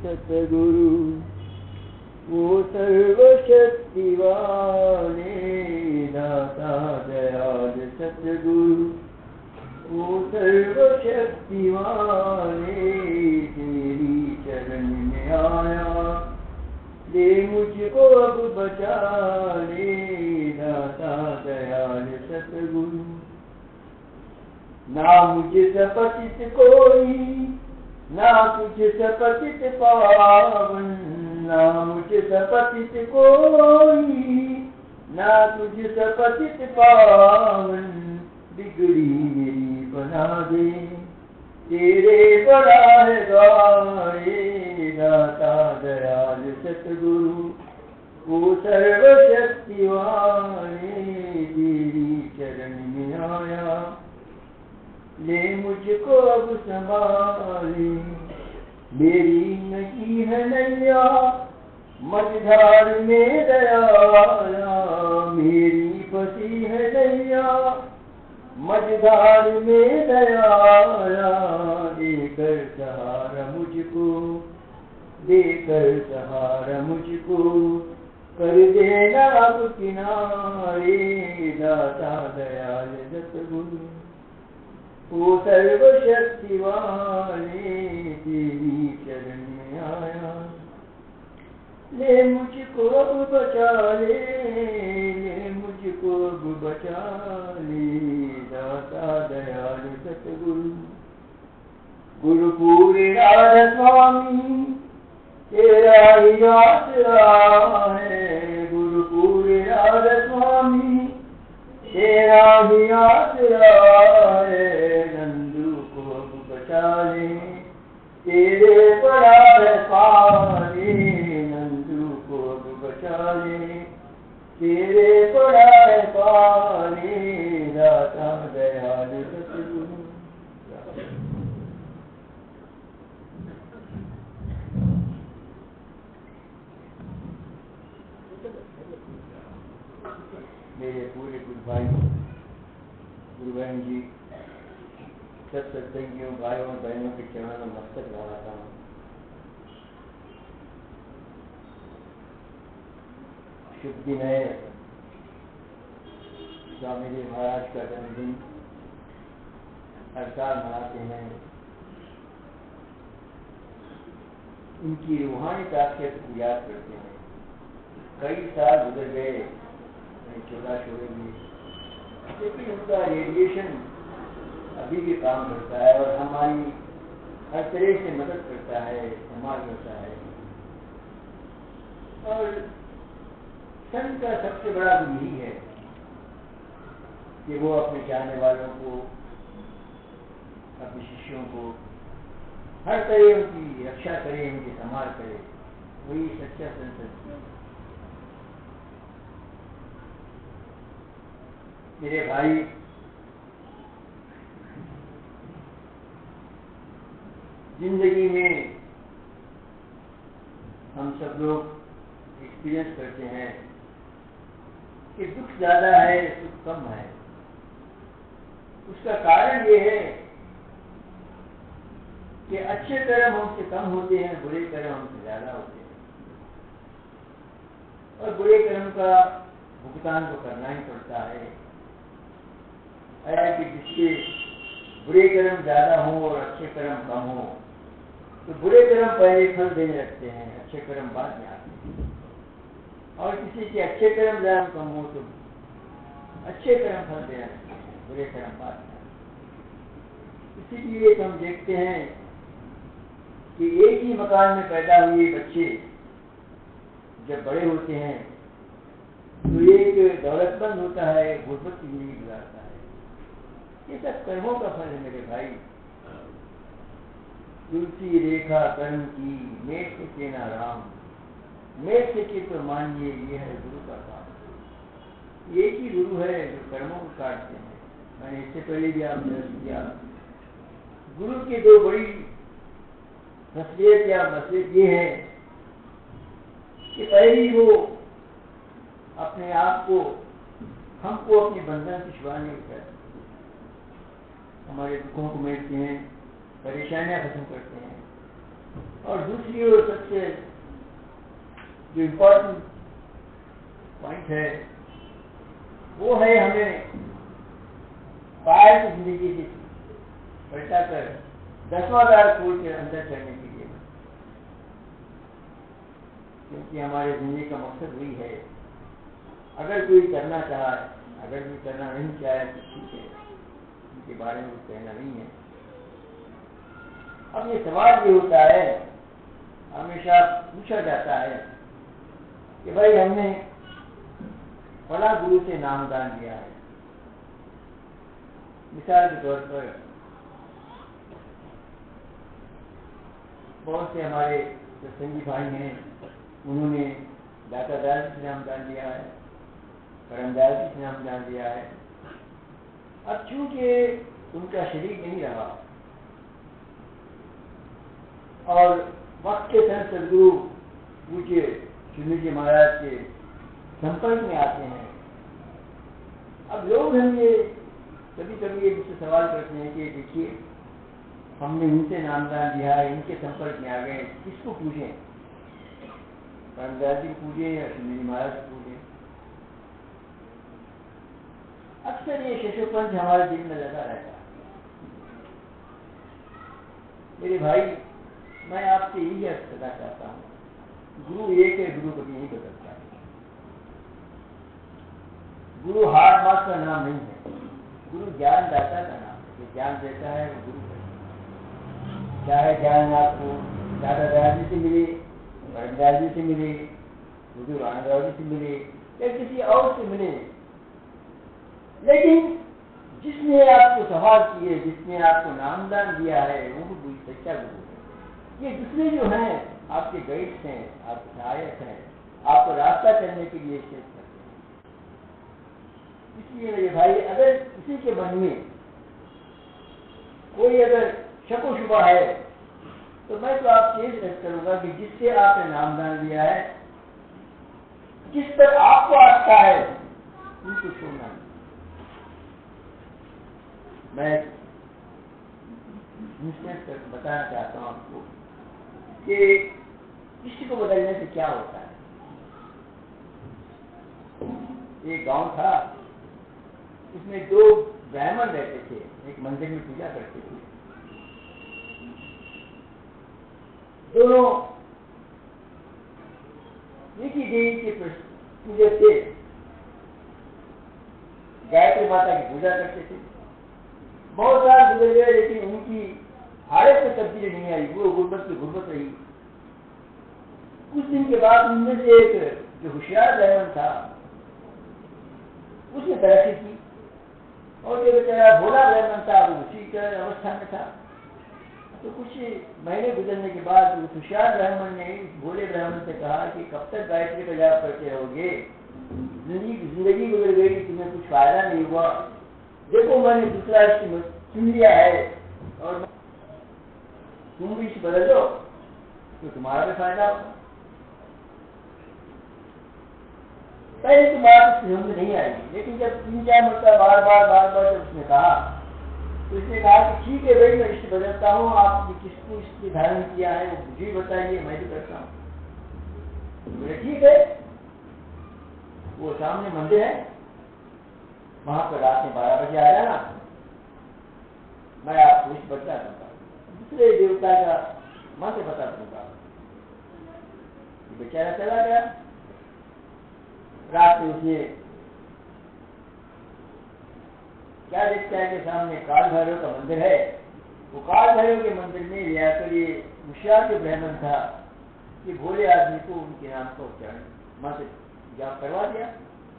सतगुरु वो सर्वशक्तिवाने दाता दयाल सतगुरु वो सर्वशक्तिवाने तेरी चरण में आया दे मुझको अब बचाने दाता दयाल सतगुरु ना मुझसे पतित कोई ना तुझसे पतित पावन ना मुझसे पतित कोई ना तुझसे पतित पावन बिगड़ी मेरी बना दे तेरे बड़ा है द्वारे दाता दयाल सतगुरु वो सर्वशक्तिवाने तेरी चरण में आया ले मुझको अब संभाले मेरी नहीं है नैया मझधार में दयाला मेरी फंसी है नैया मझधार में दयाला देकर सहारा मुझको कर देना अब किनारे दाता दयाल सतगुरु वो सर्वशक्तिवाने तेरी चरण में आया ले मुझको अब बचा ले मुझको अब बचा ले दाता दयाल सतगुरु गुरुपुरी राधा स्वामी तेरा ही आसरा है गुरुपुरी राधा स्वामी तेरा ही आसरा है नंदू को अब बचा ले तेरे बड़ा है पानी नंदू को अब बचा ले तेरे बड़ा है पानी दाता दयाल सतगुरु मेरे पूरे गुरु भाई गुरु बहन जी सब सत्संगियों भाइयों और बहनों के चरणों में मस्तक लगाता हूँ। शुभ दिन है स्वामी जी महाराज का जन्मदिन हर साल मनाते हैं। उनकी रूहानी ताकत को याद करते हैं। कई साल गुजर गए 14 में लेकिन उनका रेडिएशन अभी भी काम करता है और हमारी हर तरह से मदद करता है संभाल करता है। और संत का सबसे बड़ा गुण यही है कि वो अपने चाहने वालों को अपने शिष्यों को हर तरह उनकी रक्षा करे उनकी संभाल करे वही सच्चा संत है। मेरे भाई जिंदगी में हम सब लोग एक्सपीरियंस करते हैं कि दुख ज्यादा है सुख कम है। उसका कारण ये है कि अच्छे कर्म हमसे कम होते हैं बुरे कर्म हमसे ज्यादा होते हैं और बुरे कर्म का भुगतान तो करना ही पड़ता है। कि जिसके बुरे कर्म ज्यादा हो और अच्छे कर्म कम हो तो बुरे कर्म पहले फल देने लगते हैं अच्छे कर्म बाद में आते हैं और किसी के अच्छे कर्म ज्यादा कम हो तो अच्छे कर्म फल देने लगते हैं बुरे कर्म बाद में आते हैं। इसीलिए हम देखते हैं कि एक ही मकान में पैदा हुए बच्चे जब बड़े होते हैं तो एक दौलतमंद होता है गुर्बत की जिंदगी गुजारता है। ये सब कर्मों का फल है मेरे भाई। तुलसी रेखा कर्म की मेघ से केना राम मेघ से के तो मानिए ये है गुरु का काम। एक ही गुरु है जो कर्मों को काटते हैं। मैंने इससे पहले भी आपने अर्ज किया गुरु की दो बड़ी खासियत या मसलियत ये है कि पहली वो अपने आप को हमको अपने बंधन से छुड़ा नहीं करते, हमारे दुखों को मिटते हैं, परेशानियां खत्म करते हैं और दूसरी और सबसे जो इम्पोर्टेंट पॉइंट है वो है हमें बाहर की जिंदगी से पलटा कर 10वां द्वार खोल के अंदर चढ़ने के लिए, क्योंकि हमारे जिंदगी का मकसद वही है। अगर कोई करना चाहे, अगर कोई करना नहीं चाहे तो ठीक है, उनके बारे में कुछ कहना नहीं है। अब ये सवाल ये होता है, हमेशा पूछा जाता है कि भाई हमने फला गुरु से नामदान लिया है। मिसाल के तौर पर बहुत से हमारे सत्संगी भाई हैं, उन्होंने दाता दयाल जी से नामदान लिया है, परम दयाल जी से नामदान लिया है। अब चूंकि उनका शरीर नहीं रहा और वक्त के साथ सदगुरु पूज्य श्री जी महाराज के संपर्क में आते हैं। अब लोग हम ये कभी कभी मुझसे सवाल करते हैं कि देखिए हमने इनसे नामदान दिया है, इनके संपर्क में आ गए, किसको पूछें, परमदास जी को पूछें या श्री जी महाराज को पूछें। अक्सर ये शिशुपंच हमारे दिल में लगा रहता है। मेरे भाई, मैं आपसे यही अर्थ करना चाहता हूँ, गुरु एक है, गुरु कभी नहीं बदलता है। गुरु हार मास का नाम नहीं है, गुरु ज्ञान दाता का नाम है। जो ज्ञान देता है वो गुरु है। चाहे ज्ञान आपको दादा दयाल जी से मिले, परम दयाल जी से मिले, गुरु रामदास जी से मिले या किसी और से मिले, लेकिन जिसने आपको सवाल किए, जिसने आपको नामदान दिया है, वो सच्चा गुरु है। ये दूसरे जो हैं आपके गाइड्स हैं, आपके सहायक हैं, आपको रास्ता चलने के लिए शेष करते हैं। इसलिए मेरे भाई, अगर किसी के मन में कोई अगर शको शुबा है तो मैं तो आपसे ये सजेस्ट करूंगा कि जिससे आपने नामदान लिया है, जिस पर आपको आस्था है, उनको छोड़ना नहीं। मैं बताना चाहता हूं आपको कि इष्ट को बदलने से क्या होता है। एक गांव था, उसमें 2 ब्राह्मण रहते थे, एक मंदिर में पूजा करते थे। दोनों एक ही देवी के पूजक थे, गायत्री माता की पूजा करते थे। बहुत साल गुजर गए, लेकिन उनकी हालत में तब्दीली नहीं आई, वो गुर्बत की गुर्बत रही। कुछ दिन के बाद उनमें से एक जो होशियार ब्राह्मण था, उसने तरक्की की, और जो बेचारा भोला ब्राह्मण था वो उसी अवस्था में था। तो कुछ महीने गुजरने के बाद उस होशियार ब्राह्मण ने भोले ब्राह्मण से कहा कि कब तक गायत्री का जाप करते रहोगे, जिंदगी गुजर गई, तुम्हें कुछ फायदा नहीं हुआ। देखो मैंने दूसरा इष्ट चुन लिया है और तुम भी इष्ट बदल लो तो तुम्हारा भी फायदा होगा। पहले तो बात समझ में नहीं आई, लेकिन जब 3-4 मरतबा बार जब उसने कहा तो उसने कहा कि ठीक है भाई, मैं इष्ट बदलता हूँ, आपने किसको इष्ट धारण किया है वो मुझे बताइए, मैं भी करता हूँ। बोले ठीक है। वो सामने मंदिर है, वहां पर रात में 12 बजे आ जाना, मैं आपको इष्ट बदला दूंगा, दूसरे देवता का मंत्र बता दूंगा। बेचारा चला गया। रात में उसने क्या देखता है कि सामने काल भैरव का मंदिर है। वो काल भैरव के मंदिर में लियाकर ये होशियार जो ब्राह्मण था, ये भोले आदमी को उनके नाम का उच्चारण मंत्र जाप करवा दिया।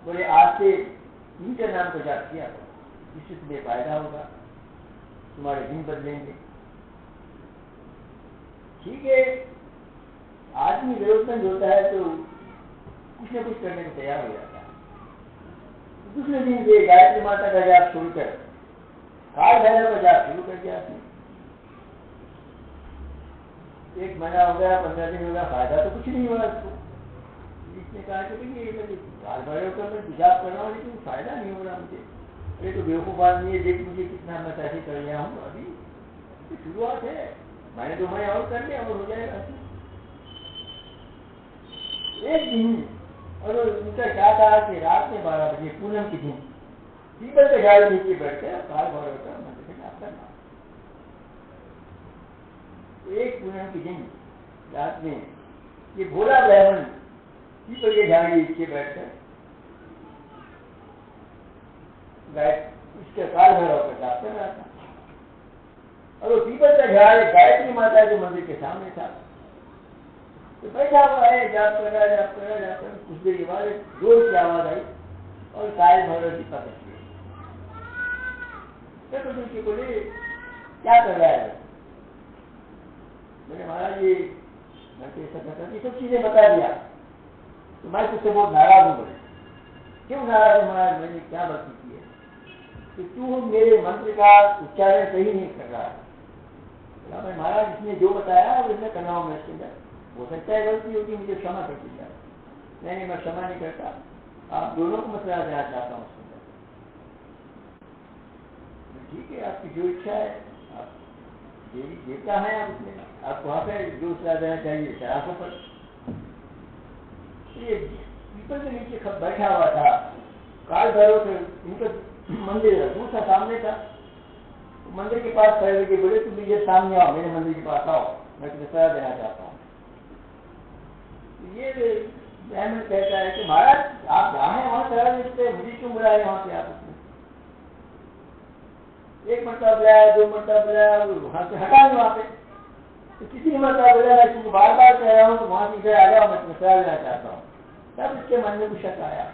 बोले आज से इनके नाम को जाप किया, इससे तुम्हें फायदा होगा, तुम्हारे दिन बदलेंगे। ठीक है, आदमी जरूरतमंद होता है तो कुछ न कुछ करने को तैयार हो जाता है। दूसरे दिन से गायत्री माता का जाप छोड़कर काल भैरव का जाप शुरू कर दिया। 1 महीना हो गया, 15 दिन हो गया, फायदा तो कुछ नहीं हुआ उसको। इसने कहा कि काल भैरव का मैं जाप कर रहा हूँ लेकिन फायदा नहीं हो रहा मुझे। अरे तो बेवकूफ आदमी है, देख मुझे कितना मैं पैसे कर लिया हूँ, अभी शुरुआत है, मैंने तो मैं और कर लिया और हो जाएगा एक दिन। और उनका क्या था कि रात में 12 बजे पूनम के दिन पीपल के झाड़ नीचे बैठ कर काल भैरव का मंत्र में जाप करना। एक पूनम के दिन रात में ये भोला ब्राह्मण पीपल के झाड़ नीचे बैठकर इसके काल भैरव का जाप कर रहा था। और वो पीपल का झाड़ गायत्री माता के मंदिर के सामने था। तो बैठा हुआ है, जाप कर रहा है। कुछ देर के बाद जोर की आवाज आई और काल भैरव जी पकड़ लिए। तो बोले क्या कर रहा है? मैंने महाराज ये मैं तो ऐसा करता ये सब चीजें बता दिया। तो मैं तुझसे बहुत नाराज हूँ। बोले क्यों नाराज है महाराज? मैंने क्या गलती की है कि तू मेरे मंत्र का उच्चारण सही नहीं कर रहा है। मैं महाराज इसने जो बताया और इसने करना हूँ मैं इसके अंदर हो सकता है गलती होगी, मुझे क्षमा कर दीजिए। नहीं मैं क्षमा नहीं करता, आप दोनों को मैं सलाह देना चाहता हूँ उसके अंदर। ठीक है आपकी जो इच्छा है, आप देवी देवता है, आप उसमें आपको वहाँ पे जो सलाह देना चाहिए शराफों पर। ये पीपल के नीचे खब बैठा हुआ था काल भैरव से उनका मंदिर दूसरा सामने था। मंदिर के पास खड़े हुए बोले तुम मुझे सामने आओ, मेरे मंदिर के पास आओ, मैं तुम्हें सलाह देना चाहता हूँ। ये ब्राह्मण कहता है कि महाराज आप जहाँ हैं वहाँ सलाह देते, मुझे क्यों बुलाए वहाँ पे? आप उसमें एक मरतबा बुलाया, 2 मरतबा बुलाया, वहाँ से हटा नहीं वहाँ पे। तो किसी मरतबा बुलाया, मैं तुमको बार बार कह रहा हूँ तो वहाँ से इधर आ जाओ, मैं तुम्हें सलाह देना चाहता हूँ। तब इसके मन में कुछ शक आया।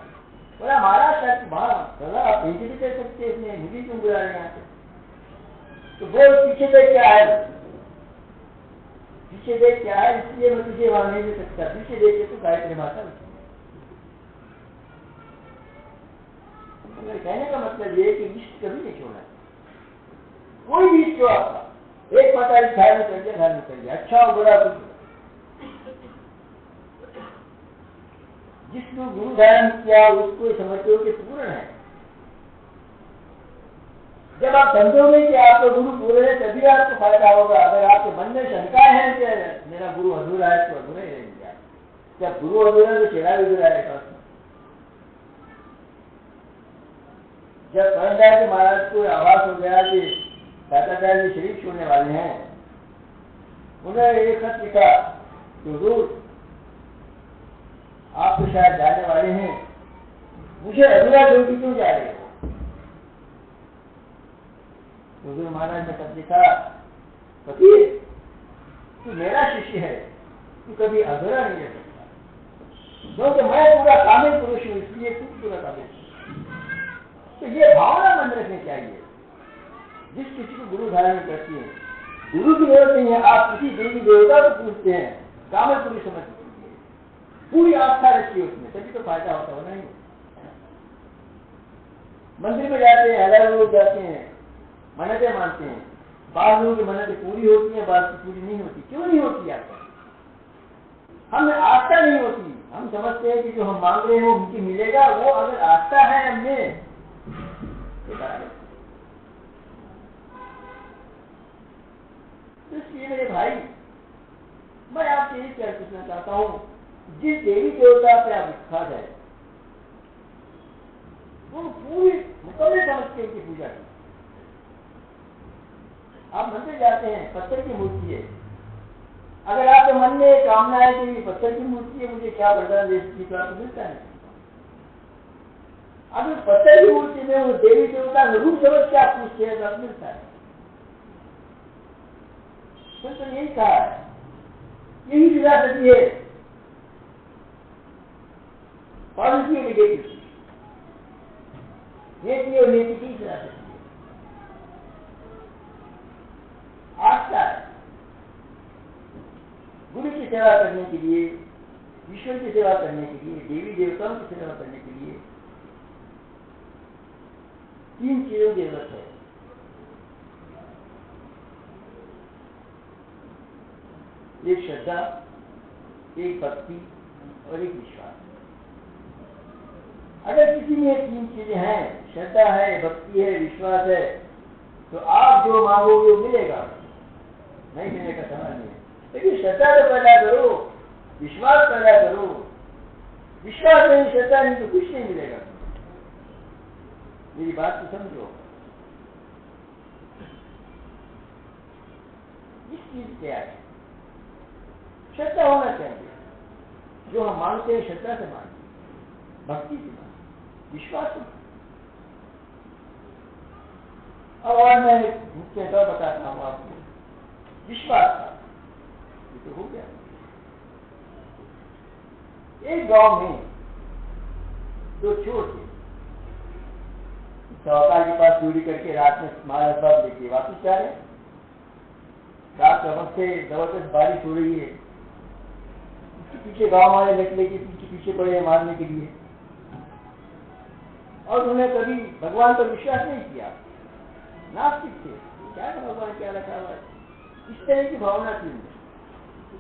बोला महाराज वहाँ सलाह आप यहीं भी कर सकते, इसने मुझे क्यों बुला रहे यहाँ पे? तो बोल पीछे देख क्या है, पीछे देख क्या है, इसलिए मैं तुझे वहां नहीं दे सकता। पीछे देख के तो गायत्री माता। कहने का मतलब ये कि इष्ट कभी नहीं छोड़ना, कोई भी इष्ट हो आपका। एक माता इस घर में चल गया, घर में चल गया, अच्छा और बुरा कुछ। जिसको गुरु धारण किया उसको समझते हो कि पूर्ण है। जब आप समझोगे कि आपका गुरु पूर्ण है तभी आपको फायदा होगा। अगर आपके मन में शंका है कि मेरा गुरु अधूरा है तो अधूरा ही रहेगा। जब गुरु अधूरा है तो चेहरा भी अधूरा रहेगा। जब परमदास जी महाराज को आभास हो गया कि दाताचार्य जी शरीर छोड़ने वाले हैं, उन्होंने एक खत लिखा कि गुरु आप तो शायद जाने वाले हैं, मुझे अधूरा ड्यूटी क्यों जा रहे हो? गुरु महाराज ने तब लिखा फकीर तू मेरा शिष्य है, तू कभी अधूरा नहीं रह सकता, क्योंकि मैं पूरा कामिल पुरुष हूं, इसलिए तू पूरा कामिल। तो ये भावना मन रखनी चाहिए। जिस किसी को गुरु धारण करती है, गुरु की जरूरत नहीं है, आप किसी देवी देवता को पूछते हैं, कामिल पुरुष समझ लीजिए, पूरी आस्था रखिए उसमें, तभी तो फायदा होता है। नहीं मंदिर में जाते हैं, हजारों लोग जाते हैं, मन्नतें मानते हैं, बाद लोगों की मन्नतें पूरी होती है, बाद की पूरी नहीं होती। क्यों नहीं होती? आपका हमें आस्था नहीं होती। हम समझते हैं कि जो हम मांग रहे हैं वो उनकी मिलेगा। वो अगर आस्था है हमें तो इसलिए मेरे भाई मैं आपसे यही क्या पूछना चाहता हूँ, जिस देवी देवता पे आप विश्वास है वो पूरी मुकम्मल समझ के उनकी पूजा की। आप मंदिर जाते हैं, पत्थर की मूर्ति है, अगर आपके मन में कामना है कि पत्थर की मूर्ति है, मुझे क्या वरदान दे सकती, तो आपको मिलता है। अगर पत्थर की मूर्ति में वो देवी देवता रूप समझ के आप पूछते हैं तो आप मिलता है। तो यही कहा है, यही फिलॉसफी है, पॉजिटिव नेगेटिव, नेति और नीति की फिलॉसफी है। आस्था है गुरु की सेवा करने के लिए, ईश्वर की सेवा करने के लिए, देवी देवताओं की सेवा करने के लिए 3 चीजों की जरूरत है। एक श्रद्धा, एक भक्ति और एक विश्वास। अगर किसी में 3 चीजें हैं, श्रद्धा है, भक्ति है, विश्वास है, तो आप जो मांगोगे वो मिलेगा। नहीं मिलने का सवाल नहीं है, लेकिन श्रद्धा तो पैदा करो, विश्वास पैदा करो। विश्वास नहीं, श्रद्धा नहीं तो कुछ नहीं मिलेगा। मेरी बात तो समझो। इस चीज क्या है, श्रद्धा होना चाहिए। जो हम मानते हैं श्रद्धा से मानते, भक्ति से मानते, विश्वास से। अब और मैं मुख्य तो बताता हूं आपको। विश्वास का ये तो हो गया। एक गांव में दो चोर थे। साहूकार के पास चोरी करके रात में माल असबाब लेके वापस जा रहे। रात के वक्त से जबरदस्त बारिश हो रही है। उसके पीछे गांव वाले निकले के पीछे पड़े मारने के लिए, और उन्होंने कभी भगवान पर विश्वास नहीं किया, नास्तिक थे। क्या भगवान क्या रखा हुआ है, इस तरह की भावना थी।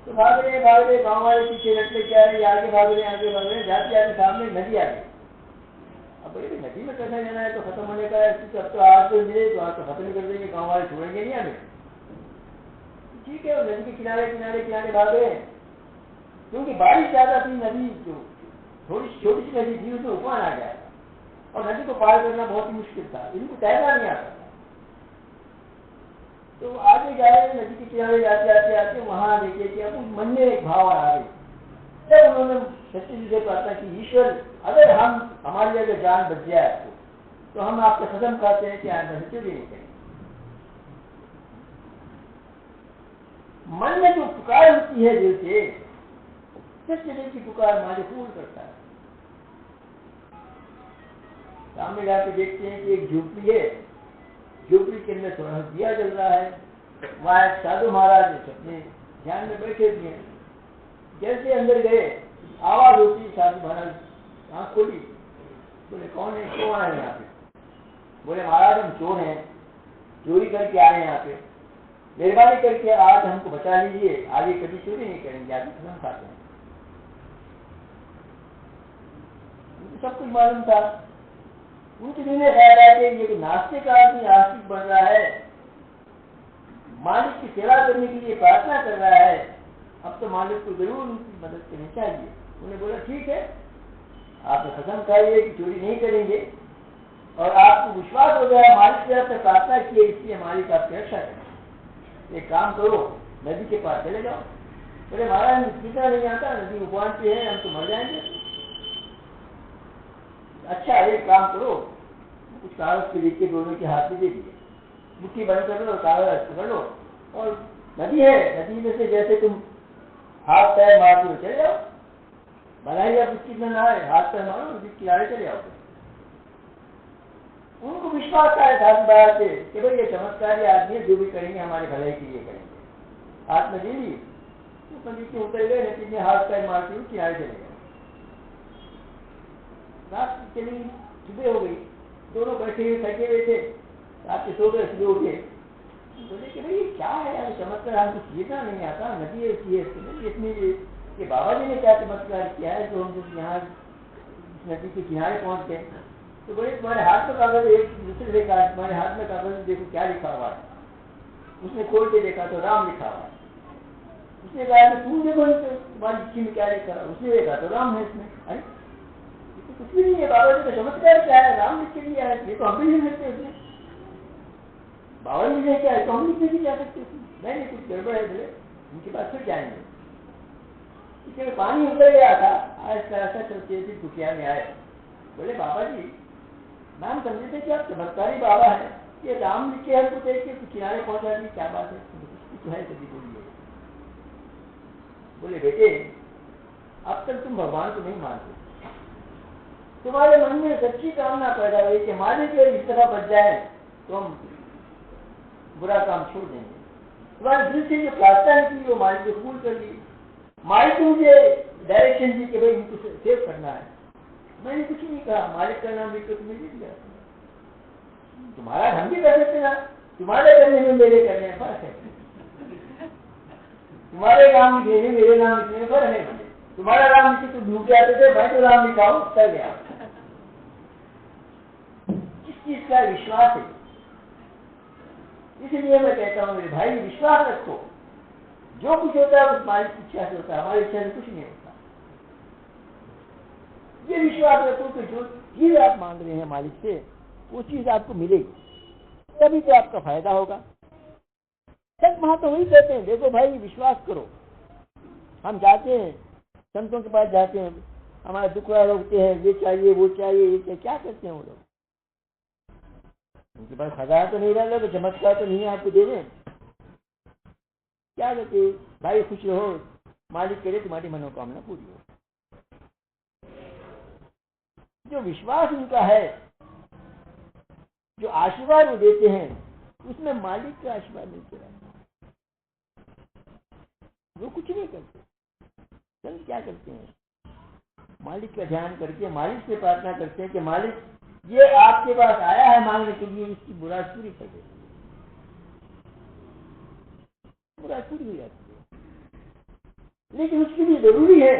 तो भाग रहे गांव वाले पीछे रखते क्या रहे, आगे भाग रहे, जाते जाते सामने नदी आ गई। अब भाई नदी में कैसे जाना है, तो खत्म होने का है, अब तो आज तो मिले तो आज तो खत्म कर देंगे, गांव वाले छोड़ेंगे नहीं हमें। ठीक है, वो नदी के किनारे किनारे किनारे भाग रहे, क्योंकि बारिश ज्यादा थी। नदी जो थोड़ी छोटी सी नदी थी उसमें उफान आ गया और नदी को पार करना बहुत ही मुश्किल था, इनको तैरना नहीं आता। तो आगे जा रहे, नदी के किनारे जाते आते वहां देखे कि अब मन में एक भाव आ गई। जब उन्होंने सच्ची जी से प्रार्थना की, ईश्वर अगर हमारी अगर जान बच जाए आपको, तो हम आपसे कसम खाते हैं कि आत्महत्या भी नहीं करेंगे। मन में जो पुकार होती है दिल से, सच्चे दिल की पुकार हमारे फूल करता है। सामने जाके देखते हैं कि एक झोपड़ी है, झोपड़ी के अंदर थोड़ा दिया जल रहा है। वहां एक साधु महाराज अपने ध्यान में बैठे हुए हैं। जैसे अंदर गए, आवाज होती, साधु महाराज आंख खोली, बोले कौन है, क्यों आए यहाँ पे? बोले महाराज हम चोर हैं, चोरी करके आए हैं यहाँ पे, मेहरबानी करके आज हमको बचा लीजिए, आगे कभी चोरी नहीं करेंगे, आगे कसम खाते हैं। सब कुछ मालूम था। उनके दिल में ख्याल आया कि ये नास्तिक आदमी आस्तिक बन रहा है, मालिक की सेवा करने के लिए प्रार्थना कर रहा है, अब तो मालिक को जरूर उनकी मदद करनी चाहिए। उन्हें बोला ठीक है, आप कसम खाइए कि चोरी नहीं करेंगे, और आपको विश्वास हो गया मालिक से आपने प्रार्थना की है, इसलिए मालिक आपकी रक्षा करें। एक काम करो, नदी के पास चले जाओ। बोले महाराज सीधा नहीं आता, नदी उफान पे है, हम तो मर जाएंगे। अच्छा एक काम करो, कुछ कागज के लिख के दोनों के हाथ में दे दिए, मुट्ठी बंद कर लो और कागज पकड़ लो, और नदी है, नदी में से जैसे तुम हाथ पैर मारते हो चले जाओ, भलाई आप उसकी में ना आए, हाथ पैर मारो नदी किनारे चले आओ। उनको विश्वास था साधु बात से कि भाई ये चमत्कारी आदमी जो भी करेंगे हमारे भलाई के लिए करेंगे। हाथ में दे ली, तो नदी के उतर गए, नदी में हाथ पैर मारते हुए किनारे चले गए। रात चली, सुबह हो गई, दोनों बैठे हुए थके हुए थे, रात के सो गए, सुबह उठे, बोले कि भाई क्या है यार चमत्कार, हमको सीखना नहीं आता, नदी ऐसी है इसमें कि बाबा जी ने क्या चमत्कार किया है जो हम यहाँ नदी के किनारे पहुंच गए। तो बोले तुम्हारे हाथ में कागज, एक दूसरे देखा तुम्हारे हाथ में कागज, देखो क्या लिखा हुआ है। उसने खोल के देखा तो राम लिखा हुआ है। उसने कहा तुम देखो तुम्हारी चिट्ठी में क्या लिखा है, उसने देखा तो राम है इसमें। अरे तो कुछ भी नहीं है, बाबा जी का चमत्कार क्या है, राम लिख के लिया है, ये तो हम भी नहीं सकते उसमें। बाबा जी ने क्या है तो हम लिखने भी जा सकते उसमें। नहीं कुछ गड़बड़ है, बोले उनके पास फिर जाएंगे। इसमें पानी उतर गया था, ऐसा चलते थे कुटिया में आए, बोले बाबा जी नाम समझे थे कि आप चमत्कारी बाबा है, ये राम लिख के हमको देख के किनारे पहुंचा दी, क्या बात है, तो है कभी बोलिए। बोले बेटे अब तक तुम भगवान को नहीं मानते, तुम्हारे मन में सच्ची कामना पैदा हुई कि मालिक इस तरह बच जाए तो हम बुरा काम छोड़ देंगे। तुम्हारे दिल से जो प्रार्थना की वो मालिक को कबूल कर ली। मालिक को मुझे डायरेक्शन दी कि भाई इनको सेव करना है, मैंने कुछ नहीं कहा, मालिक का नाम लिख कर तुम्हें दे दिया। तुम्हारा हम भी कर सकते ना, तुम्हारे करने में मेरे करने में फर्क है। तुम्हारे नाम लिखने में मेरे नाम लिखने में फर्क है। तुम्हारा नाम लिखे तो ढूंढ आते थे, मैं तो नाम लिखाऊं चल गया। किस चीज का विश्वास है, इसलिए मैं कहता हूं मेरे भाई विश्वास रखो, जो कुछ होता है उस मालिक की इच्छा से होता है, हमारी इच्छा से कुछ नहीं होता। ये विश्वास रखो कि जो चीज आप मांग रहे हैं मालिक से वो चीज आपको मिलेगी, तभी तो आपका फायदा होगा। संत महात्मा वही कहते हैं, देखो भाई विश्वास करो। हम जाते हैं संतों के पास, जाते हैं, हमारा दुख रोकते हैं, ये चाहिए वो चाहिए ये चाहिए, क्या करते हैं वो लोग? उनके पास खजाना तो नहीं रहता, तो चमत्कार तो नहीं है आपको दे दें। क्या कहते भाई खुश रहो, मालिक करे तुम्हारी मनोकामना पूरी हो। जो विश्वास उनका है, जो आशीर्वाद वो देते हैं, उसमें मालिक का आशीर्वाद मिलते रहता है। वो कुछ नहीं करते। संत क्या करते हैं? मालिक का ध्यान करके मालिक से प्रार्थना करते हैं कि मालिक ये आपके पास आया है मांगने के लिए, इसकी बुराई पूरी कर दे। बुराई पूरी हो जाती है, लेकिन उसके लिए जरूरी है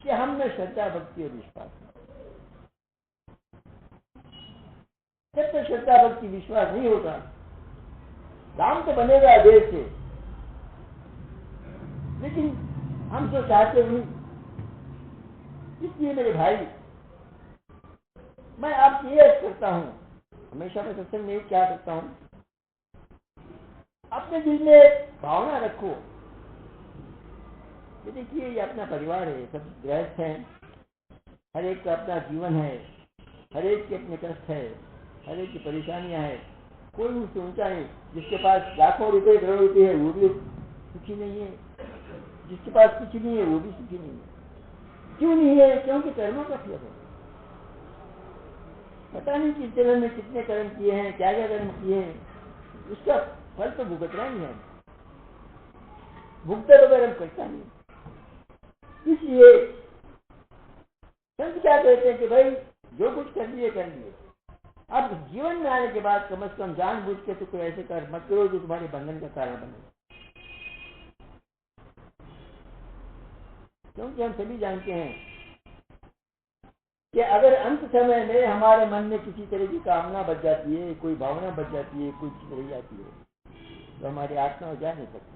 कि हमने श्रद्धा भक्ति और विश्वास। जब तक श्रद्धा भक्ति विश्वास नहीं होगा, राम तो बनेगा देर से, लेकिन हम जो चाहते नहीं। इसलिए मेरे भाई, मैं आपसे ये अर्ज करता हूं, हमेशा मैं सत्संग में क्या करता हूं, अपने दिल में भावना रखो कि देखिए ये अपना परिवार है, सब गृहस्थ हैं, हर एक का अपना जीवन है, हर एक के अपने कष्ट है, हर एक की परेशानियां हैं। कोई उससे ऊंचा नहीं। जिसके पास लाखों रुपए करोड़ रुपए है वो भी सुखी नहीं है, जिसके पास कुछ नहीं है वो भी सुखी नहीं है। क्यों नहीं है? क्योंकि कर्मों का फल है। पता नहीं किस जन्म में कितने कर्म किए हैं, क्या क्या कर्म किए हैं, उसका फल तो भुगतना ही है। भुगता तो कर्म करता नहीं। इसलिए संत क्या कहते हैं कि भाई जो कुछ कर लिए कर लिए, अब जीवन में आने के बाद कम से कम जानबूझ के तो कोई ऐसे कर्म मत करो जो तुम्हारे बंधन का कारण बने। क्योंकि हम सभी जानते हैं कि अगर अंत समय में हमारे मन में किसी तरह की कामना बच जाती है, कोई भावना बच जाती है, कोई चीज रह जाती है, तो हमारी आत्मा जा नहीं सकती।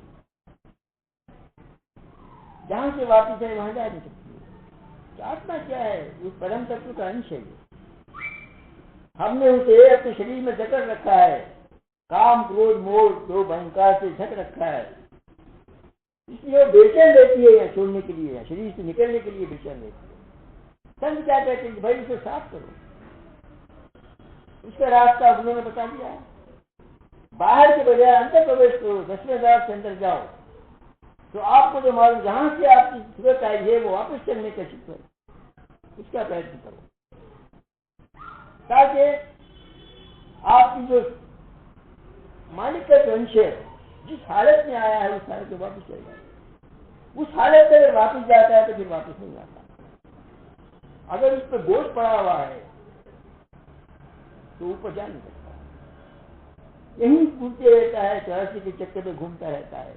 जहां से वापिस है वहां जा नहीं सकती। तो आत्मा क्या है? उस परम तत्व का अंश है। हमने उसे अपने शरीर में जकड़ रखा है, काम क्रोध मोह दो अहंकार से ढक रखा है। इसलिए वो बेचैन रहती है, या छोड़ने के लिए, या शरीर से निकलने के लिए बेचैन रहती है। संत क्या कहते हैं? भाई इसे साफ करो। उसका रास्ता उन्होंने बता दिया है। बाहर के बजाय अंदर प्रवेश करो, 10वें द्वार से अंदर जाओ, तो आपको जो मालूम जहां से आपकी सूरत आई है वो वापस चलने का शिक्षा, उसका प्रयत्न करो, ताकि आपकी जो मालिक का जो अंश है जिस हालत में आया है उस हालत में वापस चल जाए। उस हालत में अगर वापस जाता है तो फिर वापस नहीं आता। अगर उस पर बोझ पड़ा हुआ है तो ऊपर जा नहीं सकता, यही घूमते रहता है, चौरासी के चक्कर में घूमता रहता है,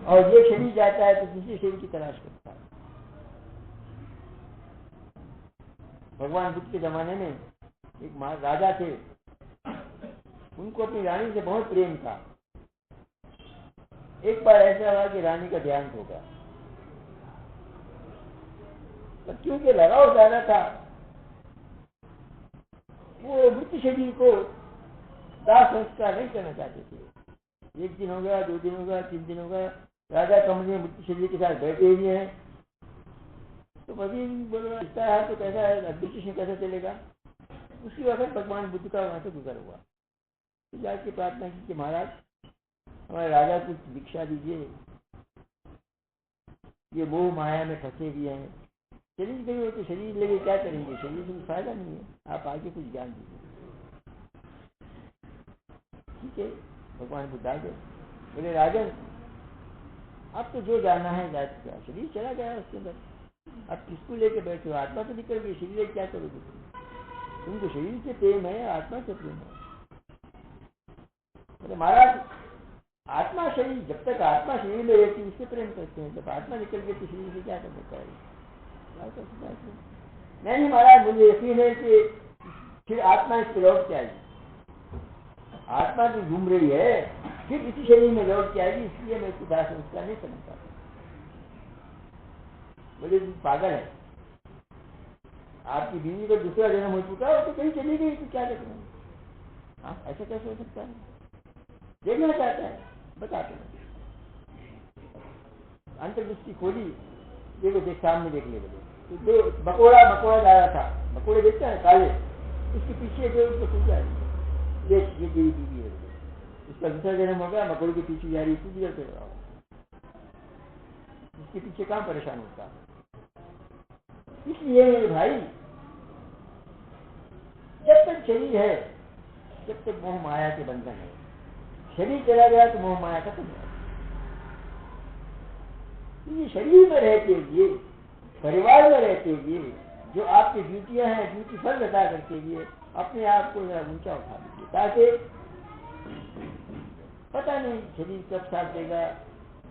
और ये शरीर जाता है तो दूसरे शरीर की तलाश करता है। भगवान बुद्ध के जमाने में एक राजा थे, उनको अपनी रानी से बहुत प्रेम था। एक बार ऐसा हुआ कि रानी का देहांत हो गया, तो क्योंकि लगाव ज्यादा था, वो मृत शरीर को दाह संस्कार नहीं करना चाहते थे। 1 दिन हो गया, 2 दिन हो गया, 3 दिन हो गया, राजा कमरे में मृत शरीर के साथ बैठे हुए हैं। तो पति बोल रहा है तो कैसा है, एडमिनिस्ट्रेशन कैसा चलेगा? उसी वक्त भगवान बुद्ध का वहां से गुजर हुआ। तो जाके प्रार्थना की कि महाराज हमारे राजा को दीक्षा दीजिए, ये मोह माया में फंसे हुए हैं, शरीर गई हो तो शरीर लेके क्या करेंगे, शरीर से फायदा नहीं है, आप आगे कुछ ज्ञान दीजिए। ठीक है, भगवान बुद्ध आ गए, बोले राजन अब तो जो जाना है जा चुका, शरीर चला गया उसके अंदर, अब किसको लेके बैठे हो? आत्मा तो निकल गई, शरीर लेके क्या करोगे? तुमको शरीर से प्रेम है, आत्मा से प्रेम है। बोले महाराज आत्मा शरीर, जब तक आत्मा शरीर में रहती है उससे प्रेम करते हैं, जब आत्मा निकल गई तो शरीर से क्या करना चाहिए? नहीं महाराज मुझे यकीन है कि फिर आत्मा इस पर लौट के आएगी। आत्मा जो घूम रही है फिर इसी शरीर में लौट के आएगी, इसलिए मैं इसको दास संस्कार नहीं समझ पाता। बोले पागल है, आपकी बीवी को दूसरा जन्म हो चुका है तो कहीं चली गई तो क्या देखना, आप ऐसा कैसे हो सकता है? देखना चाहता है बताते हैं, अंतर्दृष्टि खोली, देखो देख सामने देख ले बोले तो दो बकोड़ा जा रहा था, बकोड़े देखता है काले, उसके पीछे जो टूट जा रही है, देख ये तेरी बीवी है, उसका दूसरा जन्म हो गया, मकोड़े के पीछे जा रही है, तू भी रहा, उसके पीछे कहाँ परेशान होता है। इसलिए मेरे भाई जब तक शरीर है जब तक मोह माया के बंधन है, शरीर चला गया तो मोह माया खत्म हो। ये शरीर में रहते हुए, परिवार में रहते हुए जो आपकी ड्यूटियां हैं, ड्यूटी फल अदा करते हुए अपने आप को जरा ऊंचा उठा लीजिए, ताकि पता नहीं शरीर कब साथ देगा,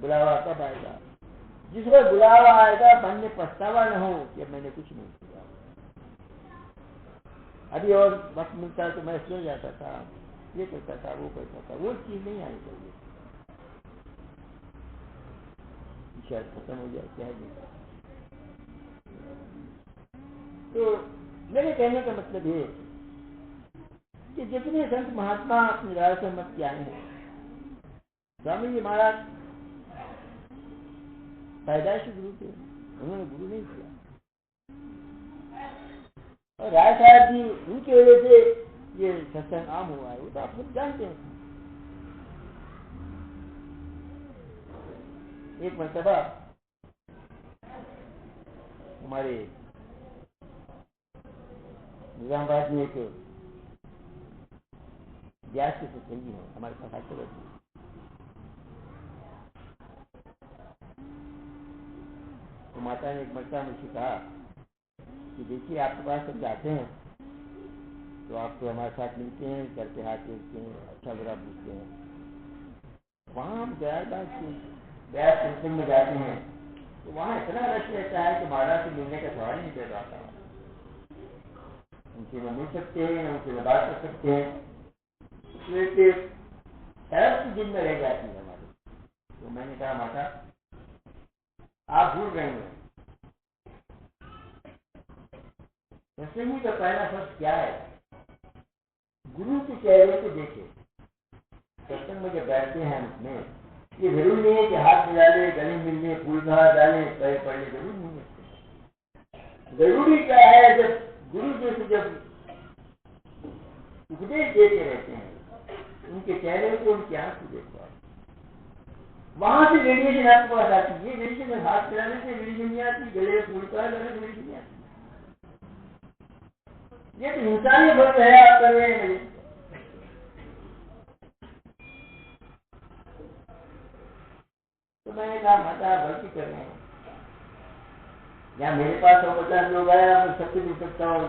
बुलावा कब आएगा। जिस वक्त बुलावा आएगा मन में पछतावा न हो कि मैंने कुछ नहीं किया, अभी और वक्त मिलता तो मैं सो जाता था, ये करता था, वो करता था, वो चीज नहीं आनी चाहिए। शायद खत्म हो जाए क्या नहीं। तो मेरे कहने का मतलब ये कि जितने संत महात्मा अपनी राय से मत के आए हैं, स्वामी जी महाराज पैदाइशी गुरु थे, उन्होंने गुरु नहीं किया, और राय साहब जी उनकी वजह से ये सत्संग आम हुआ है, वो तो आप सब जानते हैं। एक मर्तबा हमारे निजामाबाद में एक व्यास के सत्संगी है, हमारे साथ आते रहते हैं। तो माता ने एक मर्तबा मुझसे कहा कि देखिए आपके पास सब जाते हैं तो आप तो हमारे साथ मिलते हैं, सर पे हाथ टेकते हैं, अच्छा बुरा पूछते हैं। वहाँ हम ब्यास सत्संग में जाते हैं तो वहाँ इतना रश रहता है कि महाराज से मिलने का सवाल ही नहीं पैदा होता। उनसे मिल सकते हैं, उनसे बात कर सकते हैं, तरफ दिन में रह जाती है हमारी। तो मैंने कहा माता आप भूल रहे हैं, सत्संगी का पहला फर्ज क्या है? गुरु के चेहरे को देखे। सत्संग में जब बैठते हैं उसमें ये जरूरी नहीं है कि हाथ मिला ले, गले मिलने, फूल बहा डाले, पैर पड़े, जरूरी नहीं है। जरूरी क्या है, जब गुरु जी से जब उपदेश देते रहते हैं उनके चेहरे को, उनकी आंख को देखो, वहां से रेडिएशन आपको पास आती है। रेडिएशन हाथ चलाने से रेडिएशन नहीं आती, गले में फूल का रेडिएशन नहीं आती। ये तो इंसानी भक्त है आप कर रहे हैं। तो मैंने कहा माता गलती कर रहे हैं, यहाँ मेरे पास 150 लोग आए, मैं सबसे मिल सकता हूँ,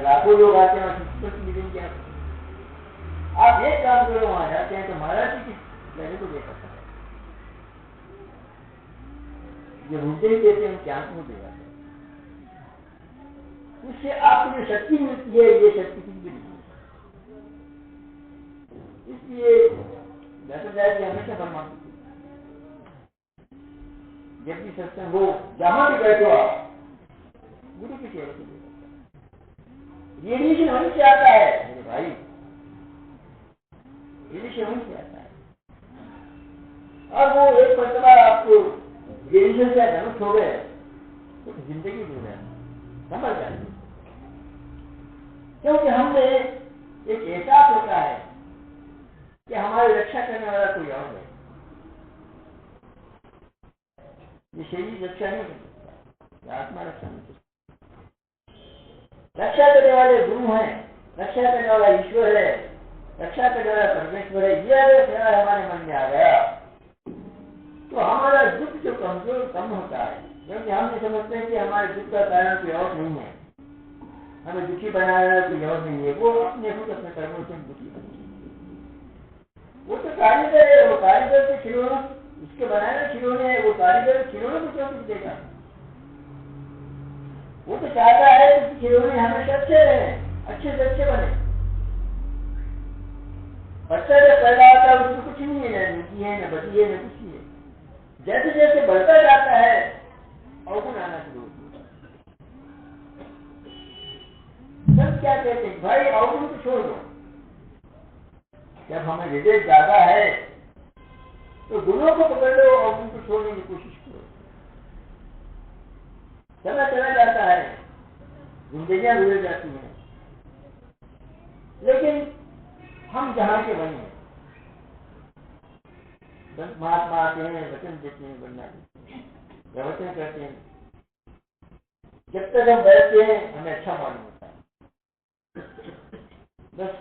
लाखों लोग आते हैं सबसे मिलेंगे आप एक काम करो, वहां जाते हैं तो महाराज जी की मैंने को देखा था, जो रुपये ही देते हैं उनकी आंख में दे जाते हैं, उससे आपको जो शक्ति मिलती है ये शक्ति की भी नहीं है। इसलिए दादा जी हमेशा फरमाते थे जब भी सत्संग हो जहां भी बैठो आप गुरु के चेहरे को देखो। रेडिएशन वहीं से आता है मेरे भाई, रेडिएशन वहीं से आता है। और वो एक मरतबा आपको रेडिएशन से धनुष हो गए तो जिंदगी दे रहा समझ जाए, क्योंकि हमने एक एहसास होता है कि हमारी रक्षा करने वाला कोई और है। ये शरीर रक्षा नहीं कर सकता, आत्मा रक्षा नहीं कर सकता। रक्षा करने वाले गुरु हैं, रक्षा करने वाला ईश्वर है, रक्षा करने वाला परमेश्वर है। ये अगर ख्याल हमारे मन में आ गया तो हमारा दुख जो कमजोर कम होता है, क्योंकि हम ये समझते हैं कि हमारे दुख का कारण कोई और नहीं है, हमें दुखी बनाया कोई और नहीं है, वो अपने खुद अपने कर्मों से दुखी बने। वो तो कारीगर है, वो कारीगर के खिलौने उसके बनाए खिलौने हैं, वो कारीगर खिलौने को क्यों कुछ देगा? वो तो चाहता है कि खिलौने हमेशा अच्छे रहे, अच्छे से अच्छे बने। बच्चा जब पैदा होता है उसमें कुछ नहीं है, न नीति है, न बची है, न कुछ नहीं है। जैसे जैसे बढ़ता जाता है अवगुण आना शुरू होता है। सब क्या कहते हैं, भाई अवगुण को छोड़ दो। जब हमें विवेक ज्यादा है तो गुणों को पकड़ लो, अवगुण को छोड़ने की कोशिश करो। समय चला जाता है, जिंदगियां गुजर जाती हैं, लेकिन हम जहां के वहीं हैं। महात्मा आते हैं, वचन देते हैं, बनना प्रवचन करते हैं। जब तक हम बैठते हैं हमें अच्छा मालूम होता है, बस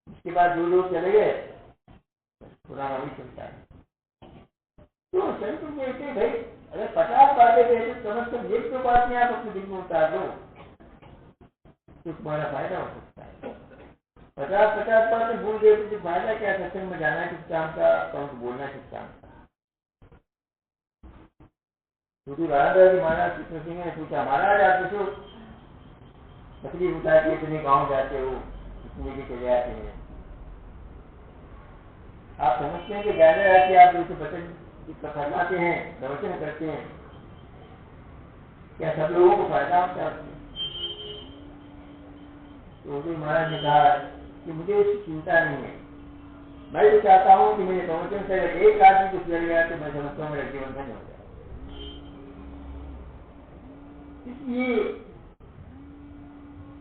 उसके बाद जो लोग चले गए पुराना भी चलता है। तो संत कहते भाई अगर 50 बातें कहते कम से कम एक तो बात नहीं आप अपने दिल में उतार दो तो तुम्हारा फायदा हो सकता है। 50 बातें भूल गए तो फायदा क्या, सत्संग में जाना किस काम का, कौन को बोलना किस काम का। तो राधा महाराज कृष्ण सिंह ने पूछा, महाराज आप देखो तकलीफ उठा के इतने गाँव जाते हो, इतने के चले आते हैं, आप समझते हैं कि ज्यादा आके आप उसे वचन फरमाते हैं, प्रवचन करते हैं, क्या सब लोगों को फायदा होता है? तो उदय महाराज ने कहा कि मुझे उसकी चिंता नहीं है, मैं तो चाहता हूँ कि मेरे प्रवचन से अगर एक आदमी कुछ कर गया तो मैं समझता हूँ मेरा जीवन धन्य हो जाए। इसलिए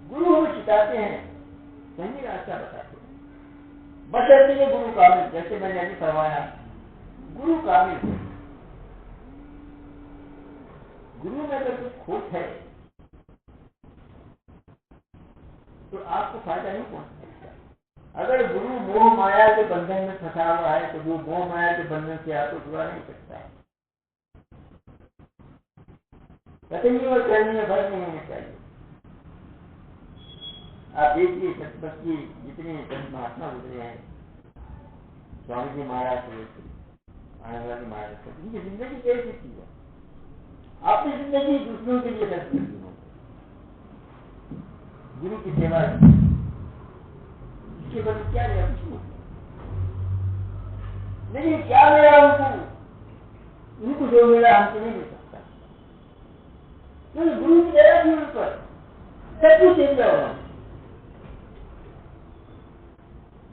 गुरु हमें सिखाते हैं, सही रास्ता बताते हैं, बशर्ते के गुरु कामिल, जैसे मैंने अभी फरमाया गुरु कामिल है। गुरु में अगर कुछ खोट है तो आपको फायदा नहीं पहुंच सकता। अगर गुरु मोह माया के बंधन में फंसा हुआ है तो वो मोह माया के बंधन से आपको छुड़ा नहीं सकता है। कथनी और करने में फर्क नहीं होना चाहिए। आप देखिए सतपथ की जितने संत महात्मा गुजरे हैं, स्वामी जी महाराज से, आनंद महाराज से, उनकी जिंदगी कैसी थी? अपनी जिंदगी दूसरों के लिए खर्च करती हो, गुरु की सेवा इसके बदले क्या लिया? कुछ नहीं। लेकिन क्या मिला उनको जो मिला हमको नहीं मिल सकता, क्योंकि गुरु की दया थी उन पर, सब कुछ दे दिया उन्होंने।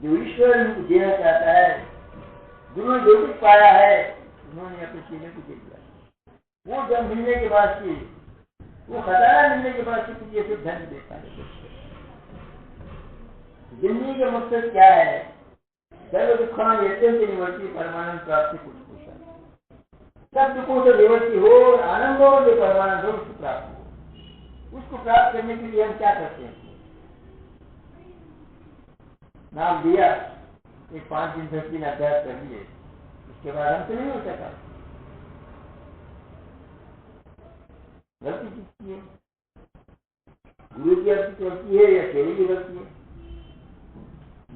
जो ईश्वर उनको देना चाहता है, गुरु ने जो कुछ पाया है उन्होंने अपने सीने को दे दिया। वो जब मिलने के बाद से, वो खजाना मिलने के बाद से कुछ ये सब धन देता है। जिंदगी का मकसद क्या है? सर्व दुखान यत्यंत निवर्ती परमानंद प्राप्ति कुछ पूछा, सब दुखों से निवृत्ति हो, आनंदों से परमानंद हो, उसको प्राप्त हो। उसको प्राप्त करने के लिए हम क्या करते हैं? नाम दिया, एक 5 दिन 10 दिन अभ्यास कर लिए, उसके बाद हमसे नहीं हो सका। गलती किसकी है? गुरु की गलती है या शेरी की गलती है?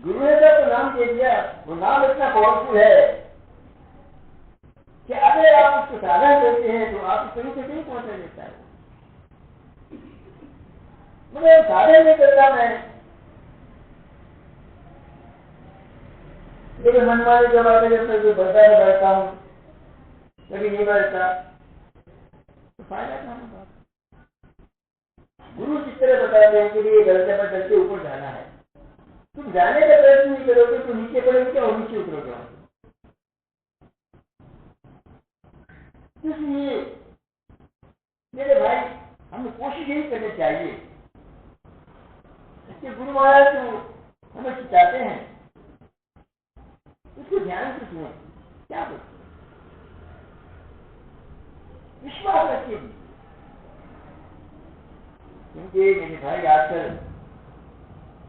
गुरु ने तो नाम दे दिया, वो नाम इतना पावरफुल है कि अगर आप उसको साधना करते हैं तो आप कहीं से कहीं पहुंचा देता है। मुझे साधन नहीं करता मैं, लेकिन मनमानी जब आते जब तक बढ़ता है बढ़ता हूँ, कभी नहीं बढ़ता तो फायदा कहाँ होगा? गुरु जिस तरह बताते हैं कि ये गलते पर चल के ऊपर जाना है, तुम जाने का प्रयत्न नहीं करोगे तो नीचे पड़ोगे क्या और नीचे उतरोगे? इसलिए मेरे भाई हमें कोशिश यही करनी चाहिए। इसके गुरु महाराज जो हमें सिखाते हैं उसको ध्यान से सुनो, क्या बोलते हैं, विश्वास रखिए। क्योंकि मेरे भाई आजकल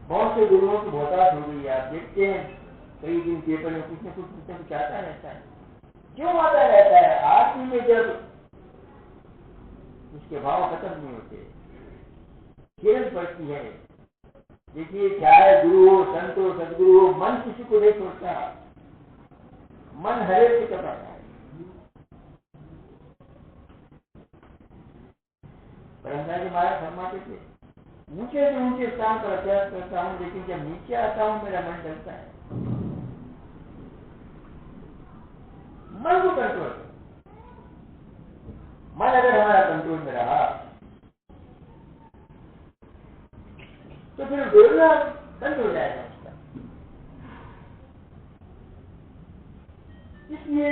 बहुत से गुरुओं की बहुतायत हो गई है। आप देखते हैं कई दिन पेपर में कुछ न कुछ आता रहता है। क्यों आता रहता है? आदमी में जब उसके भाव खत्म नहीं होते, खेल पड़ती है। देखिए चाहे गुरु हो, संत हो, सदगुरु हो, मन किसी को नहीं छोड़ता, मन हरेक से कटाता है। परंपरा के महाराज फरमाते थे, ऊंचे से ऊंचे स्थान पर अभ्यास करता हूँ, लेकिन जब नीचे आता हूँ मेरा मन डरता है। मन को कंट्रोल करो। मन अगर हमारा कंट्रोल में रहा तो फिर बोलना बंद हो जाएगा उसका। इसलिए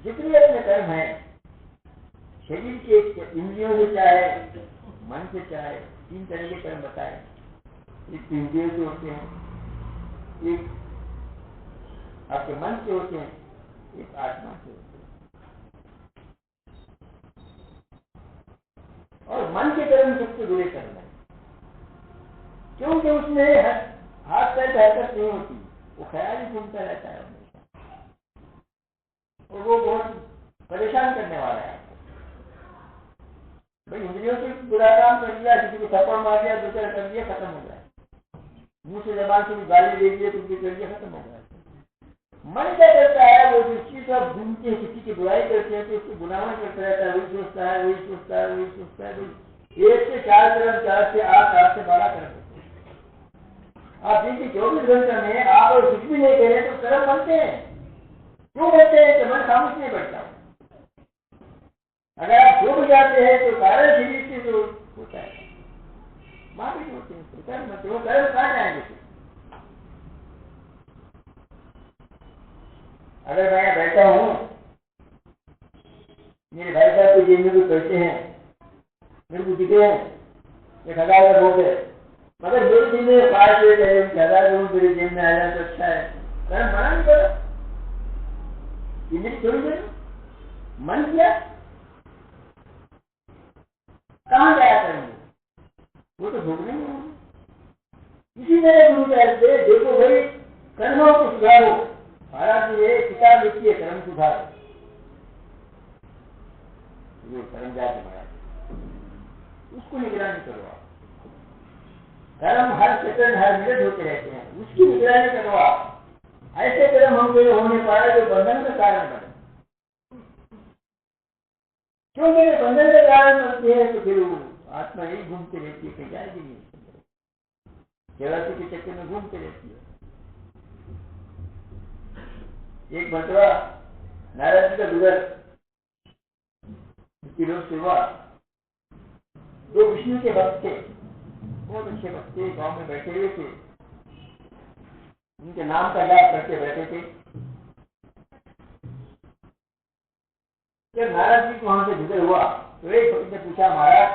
जितने अपने कर्म है शरीर के इंद्रियों से चाहे मन से चाहे, 3 तरह के कर्म बताए। एक इंद्रियों से होते हैं, एक आपके मन से होते हैं, एक आत्मा से होते हैं। और मन के कर्म सबसे बुरे कर्म है, क्योंकि उसमें हाथ पैर हरकत नहीं होती, वो ख्याल ही घूमता रहता है हमेशा, और वो बहुत परेशान करने वाला है। भाई इंद्रियों से बुरा काम कर दिया, किसी को थप्पड़ मार दिया, दूसरा कर दिया, खत्म हो गया। मुंह से जबान से गाली दे दिए, कुछ भी कर दिया, खत्म हो गया। मन क्या करता है, वो जिसकी सब घूमते हैं, किसी की बुराई करते हैं तो उसको गुनाह करता रहता है, वही सोचता है, वही सोचता है, वही सोचता है। भाई 1 से 4 कर्म, 4 से 8, 8 से 12 कर्म। आप दिन की 24 घंटे में आप और कुछ भी नहीं करें तो कर्म बनते हैं। क्यों बनते हैं? तो मन खामोश नहीं बैठता। अगर आप डूब जाते हैं तो कारण शरीर से जो होता है, माफी होते हैं, तो कर्म वो कर्म कहाँ जाएंगे? अगर मैं यहाँ बैठा हूँ, मेरे भाई साहब को जेब में कुछ पैसे हैं, मेरे को दिखे हैं 1000 हो गए, मगर मेरे जेब में 5 1000 मेरे जेब में आ जाए तो अच्छा है। कर्म मना नहीं करा, इंद्री थोड़ी देर मन किया, कहाँ गया करेंगे? वो तो भोगने में होंगे। इसी तरह गुरु कहते हैं, देखो भाई कर्मों को सुधारो। महाराज जी ये किताब लिखी है, कर्म सुधारो, ये कर्म जाके महाराज उसको निगरानी करो। आप कर्म हर सेकंड हर मिनट होते रहते हैं, उसकी निगरानी करो। आप ऐसे कर्म होने पाए जो बंधन का कारण बने, क्योंकि बंधन का कारण बनते हैं तो फिर आत्मा यही घूमती रहती है, कहीं जाएगी नहीं, के चक्कर में घूमती रहती है। एक मरतबा नारायण जी का गुजर रोज से हुआ। 2 विष्णु के भक्त थे, बहुत अच्छे भक्त थे, गांव में बैठे हुए थे, उनके नाम का जाप करके बैठे थे। जब नारायण जी को वहां से गुजर हुआ तो एक भक्त ने पूछा, महाराज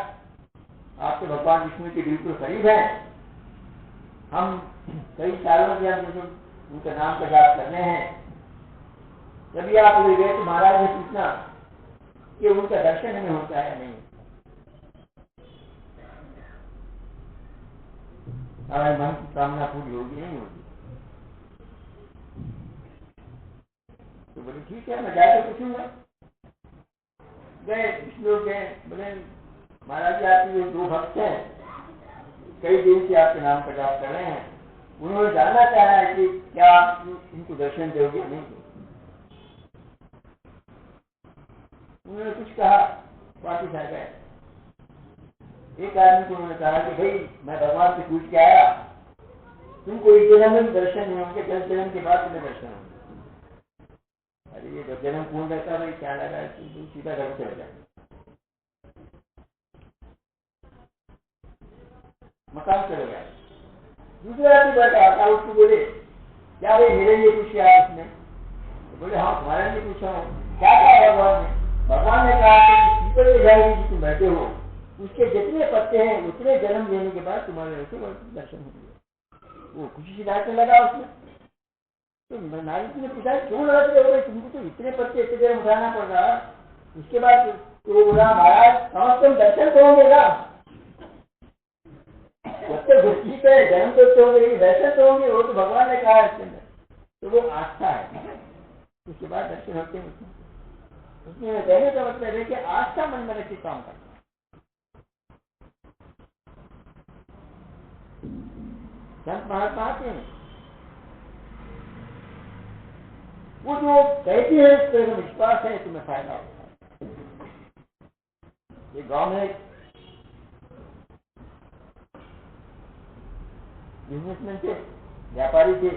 आप तो भगवान विष्णु के बिल्कुल करीब हैं, हम कई सालों से हम उनका नाम का जाप कर रहे हैं, जब आप उधर गए तो महाराज ने पूछना कि उनका दर्शन हमें होता है नहीं? हमारे मन की कामना पूरी होगी नहीं होगी? तो बोले ठीक है, मैं जाकर पूछूंगा। गए, कुछ लोग गए, बोले महाराज जी आपके जो 2 भक्त हैं, कई दिन से आपके नाम का जाप कर रहे हैं, उन्होंने जानना चाहा है कि क्या आप इनको दर्शन दोगे नहीं? उन्होंने कुछ कहा, वापिस आ गए। एक आदमी को उन्होंने कहा कि भाई मैं भगवान से पूछ के आया, तुमको इस जन्म में दर्शन नहीं होंगे, 10 जन्म के बाद तुम्हें दर्शन होंगे। अरे ये 10 जन्म कौन रहता है भाई, क्या लगा सीधा घर चले जाए, मकान चले गया। दूसरे आदमी बैठा आता, उसको बोले क्या भाई मेरे लिए पूछे आप उसने? तो बोले हाँ तुम्हारे लिए पूछा हूँ। क्या कहा भगवान ने? भगवान ने कहा कि पीपल में जाएगी, तुम बैठे हो, उसके जितने पत्ते हैं उतने जन्म लेने के बाद तुम्हारे दर्शन होंगे। वो खुशी से डांटने लगा उसमें। तो नारद जी ने पूछा क्यों लड़ते हो, तुमको तो इतने पत्ते इतने देर उठाना पड़ रहा। उसके बाद तो बोला महाराज समझ तुम दर्शन तो होंगे ना, ठीक है जन्म तो होंगे, दर्शन तो होंगे, वो तो भगवान ने कहा इसके अंदर। तो वो आस्था है, उसके बाद दर्शन होते हैं। उसमें कहने का मतलब है कि आस्था मन में रखी काम करता। संत महात्मा आते हैं, वो जो कहती है उस पर विश्वास है, तुम्हें फायदा होता है। ये गांव में बिजनेसमैन थे, व्यापारी थे,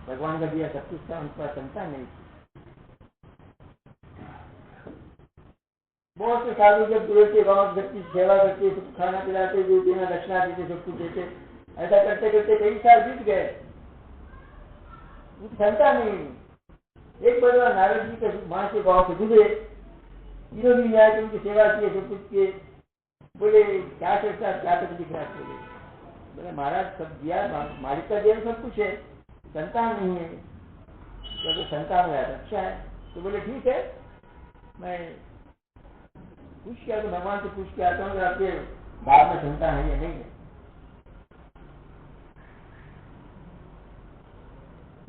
भगवान का दिया सब कुछ था, उनके पास संतान नहीं थी। बहुत से साधु जब दूर के गाँव सबकी सेवा करते, सब खाना पिलाते, जो देना दक्षिणा देते, सब कुछ देते, ऐसा करते करते कई साल बीत गए, क्षमता नहीं। एक बार नारद जी के वहां से गाँव से गुजरे, तीनों दिन आए तो उनकी सेवा किए, सब कुछ किए। बोले क्या चलता, क्या तकलीफ है आपको? बोले महाराज सब दिया, मालिक का दिया सब कुछ है, संतान नहीं है। तो संतान है अच्छा है। तो बोले ठीक है, मैं पूछ किया, तो भगवान से पूछ के आता हूँ आपके भाग में संतान है या नहीं है।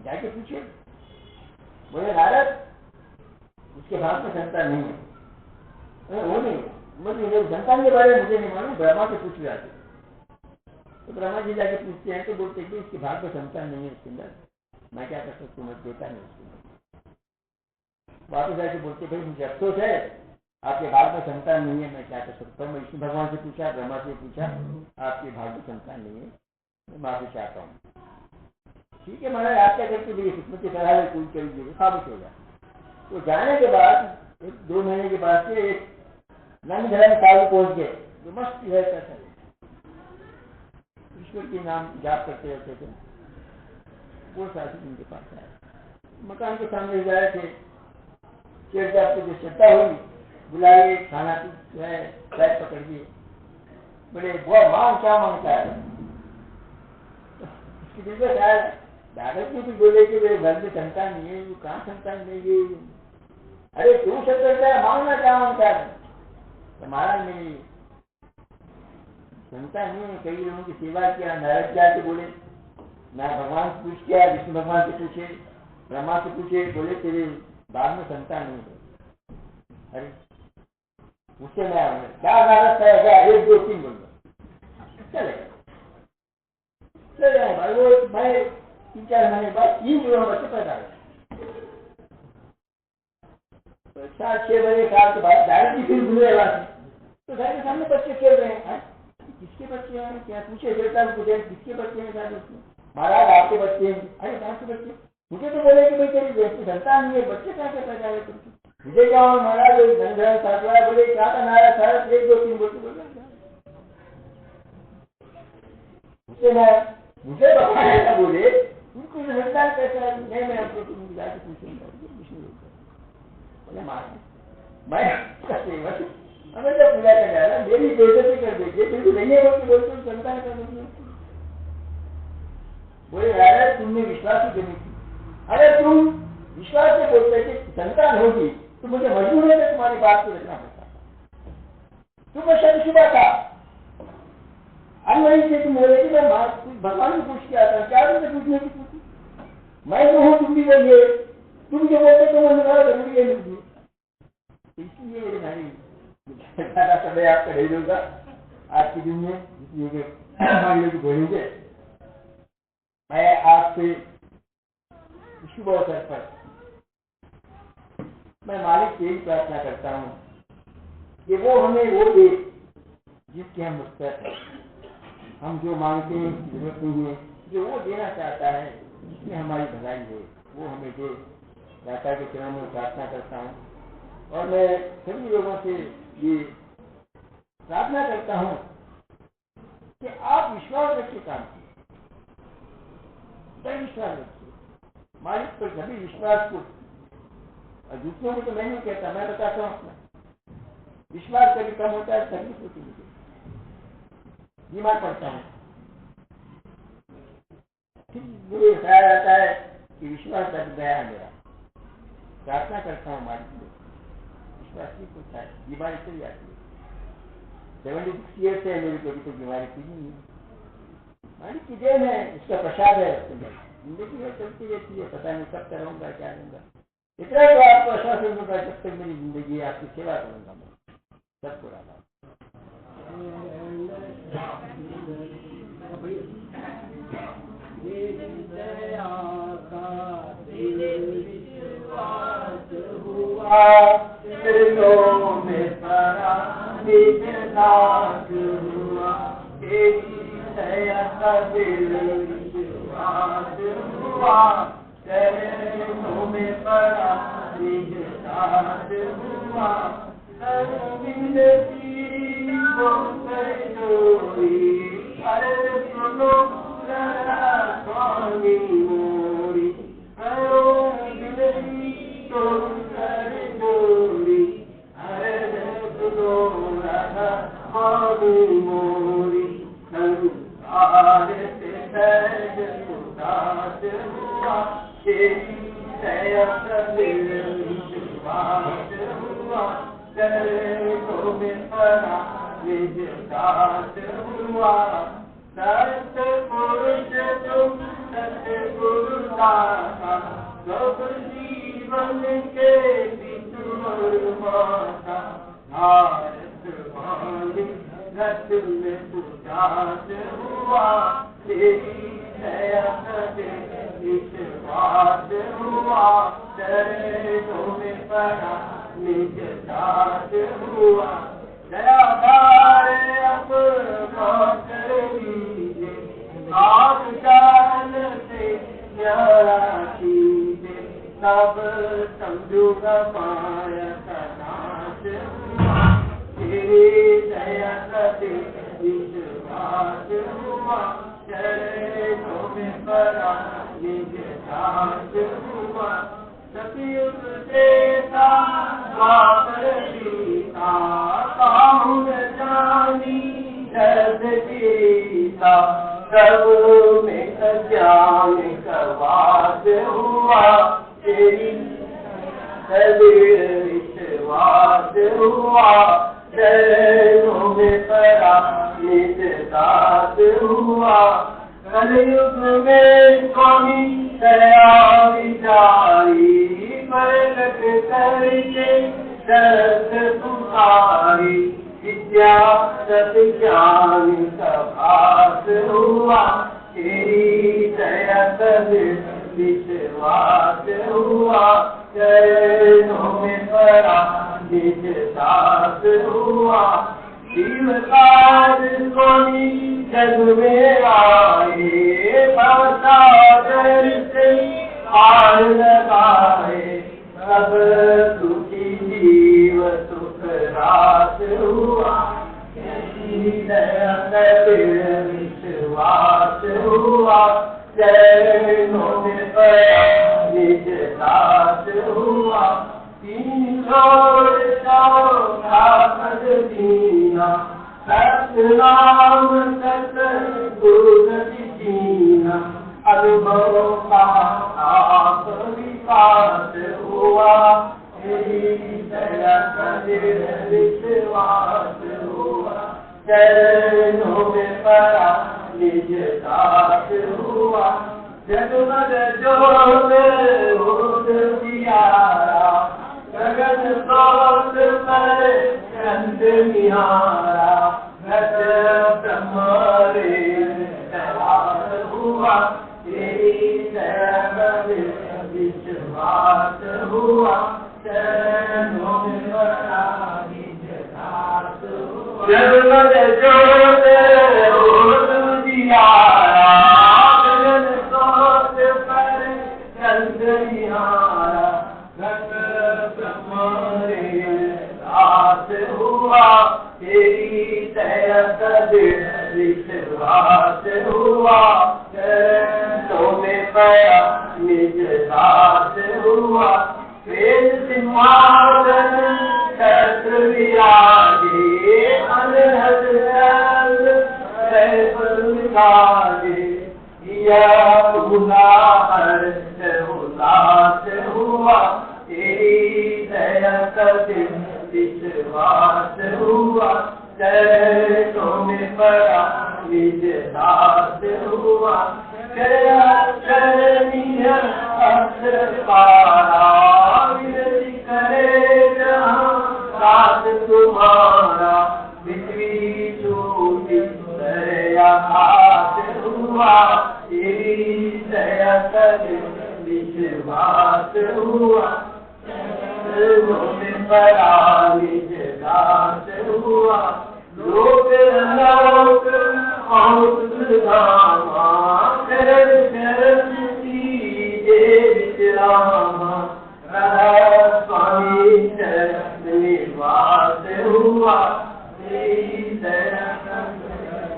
जाके पूछे, बोले नारद उसके भाग में संतान नहीं है। वो नहीं, मुझे संतान के बारे में मुझे नहीं मालूम, ब्रह्मा से पूछ रहा थे। तो ब्रह्मा जी जाके पूछते हैं तो बोलते कि इसके भाग में संतान नहीं है, इसके अंदर मैं क्या कर सकता हूँ, मैं देता नहीं उसके अंदर। वापस जाके बोलते भाई मुझे अफसोस है, आपके भाग में संतान नहीं है, मैं क्या कर सकता हूँ। मैं विष्णु भगवान से पूछा, ब्रह्मा से पूछा, आपके भाग में संतान नहीं है, मैं माफी चाहता हूँ। ठीक है महाराज, आप क्या करते देखिए, किस्मत की तरह कोई चल साबित हो जाए। तो जाने के बाद 1-2 महीने के बाद से एक नंद धर्म साधु पहुंच गए, जो मस्त रहता था, ईश्वर के नाम जाप करते रहते थे। वो साधु उनके पास आए, मकान के सामने जा रहे थे, शेर साहब को जो श्रद्धा हुई, बुलाए, खाना जो है चाय पकड़ दिए। बोले वो मांग क्या मांगता है? इसकी दिलचस्प है, दादा जी भी बोले कि वे घर में संतान नहीं है, वो कहाँ संतान नहीं है। अरे क्यों शब्द है, मांगना क्या मांगता है? तो महाराज मेरी संतान नहीं है, कई लोगों की सेवा किया, नारद जाके बोले, मैं भगवान से पूछ किया, विष्णु भगवान से पूछे, ब्रह्मा से पूछे, बोले तेरे बाद में संतान नहीं है। अरे उससे मैं क्या नाराज था, क्या 1 2 3 बोल चले भाई। वो मैं 3-4 महीने बाद 3 जोड़ों बच्चे पैदा हुए। 7-6 महीने साल के बाद डायरेक्ट फिर घूमने वाला, तो घर के सामने बच्चे खेल रहे हैं। किसके बच्चे हैं? क्या पूछे देता पूछे किसके बच्चे हैं? महाराज आपके बच्चे हैं। अरे कहाँ के बच्चे? मुझे तो बोले कि भाई तेरी संतान नहीं है, बच्चे कहाँ से पैदा हुए तुमसे? मुझे क्या महाराज बोले क्या था नाराज सारा 1 2 3 बोलते बोले मुझे बताया बोले उनको संतान कैसा है? नहीं मैं आपको तुम जाके पूछूंगा। बोले महाराज मैं सेवक हमें तो पूजा कर जा रहा, मेरी बेइज्जती कर देगी, क्योंकि नहीं है बोलते संतान कर देगी। बोले महाराज तुमने विश्वास ही करनी थी, अगर तुम विश्वास से बोलते कि संतान होगी तो मुझे मजबूर है तुम्हारी बात को रखना पड़ता। तुम शब्द शुभा था, वहीं से तुम बोले कि मैं भगवान को पूछ के आता, क्या तुमसे पूछने की पूछी? मैं तो हूँ, तुम भी बोलिए, तुम जो बोलते तो मैं जरूरी है लिख दी। इसलिए मेरे भाई ज्यादा समय आपका नहीं दूंगा आज के दिन में, इसलिए हमारे लोग बोलेंगे। मैं आपसे शुभ अवसर पर मैं मालिक से ही प्रार्थना करता हूँ कि वो हमें वो दे जिसके हम मुस्तहक हैं। हम जो मांगते हैं जरूरत नहीं है, जो वो देना चाहता है जिसमें हमारी भलाई है वो हमें दे। दाता के चरणों में प्रार्थना करता हूँ और मैं सभी लोगों से ये प्रार्थना करता हूँ कि आप विश्वास रखिए, काम कीजिए, विश्वास रखिए मालिक पर, सभी विश्वास को। और दूसरों को तो मैं नहीं कहता, मैं बताता हूँ अपना विश्वास कभी कम होता है, तकलीफ होती मुझे, बीमार पड़ता है, फिर मुझे ख्याल आता है कि विश्वास रख गया है मेरा। प्रार्थना करता हूँ मालिक को, विश्वास ठीक होता है, बीमारी चली जाती है। 76 ईयर्स है मेरी, कभी तो बीमारी की नहीं है। मालिक की देन है, इसका प्रसाद है। जिंदगी में चलती रहती है, पता नहीं कब करूंगा क्या दूंगा। इतना तो आपको आश्वासन दूंगा, जब तक मेरी जिंदगी है आपकी सेवा करूंगा मैं सबको रहा। दिलों में सारा विश्वास हुआ, तेरी दया का दिल विश्वास हुआ, चरणों में बड़ा विश्वास हुआ, निवास हुआ, तेरी दया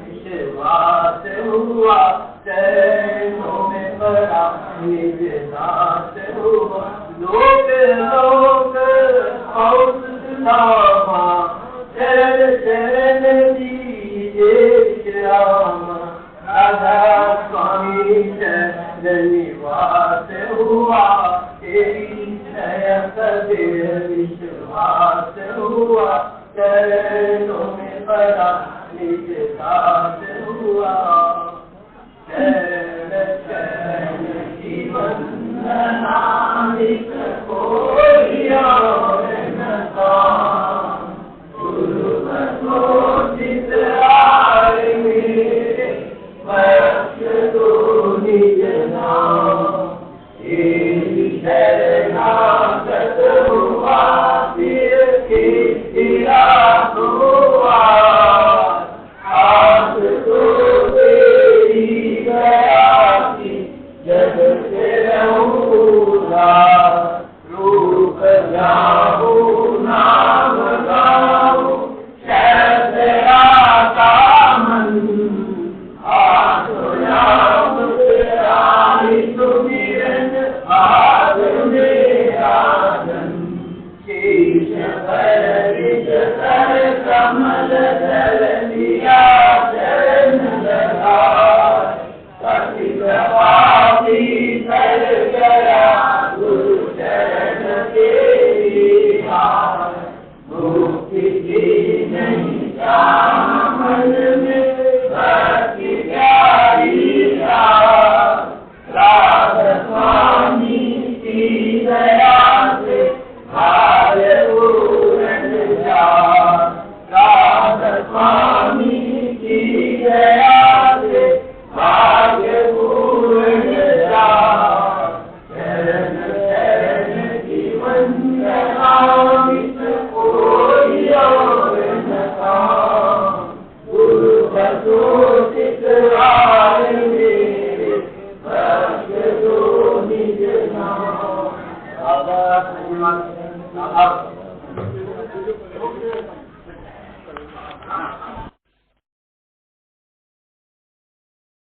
विश्वास हुआ, चरणों में पड़ा निज दास हुआ। लोक लोक और सुनामा, चरण चरण दीजे विश्राम। राधा स्वामी चरण निवास हुआ, तेरी दया सदैव विश्वास हुआ, चरणों में पड़ा निज दास हुआ। चरण चरण की वंदना, नित कोई और न पाऊं। गुरु बसोचित आए मेरे, बख्श दो निज नाम। तेरी शरणागत हुआ, फिर कीर्तिया हुआ। आस तो तेरी दया की, जग से रहूँगा। रूप जाऊँ नाम गाऊँ, शब्द आता मन। आत्मनाम तेरा सुमिरन, आज मेरा जन। शीश पर विज कर कमल धर लिया, चरण लगाए। पतित पापी तर गया, गुरु चरण तेरी हार। मुक्ति की नहीं जान मन में, भक्ति प्यारी राग। राधा स्वामी की दया से भाग्य पूर्ण जा। राधा स्वामी की दया से भाग्य पूर्ण जा। चरण चरण की वंदना, नित कोई और न पाऊं। गुरु बसोचित आए मेरे, बख्श दो निज नाम। अब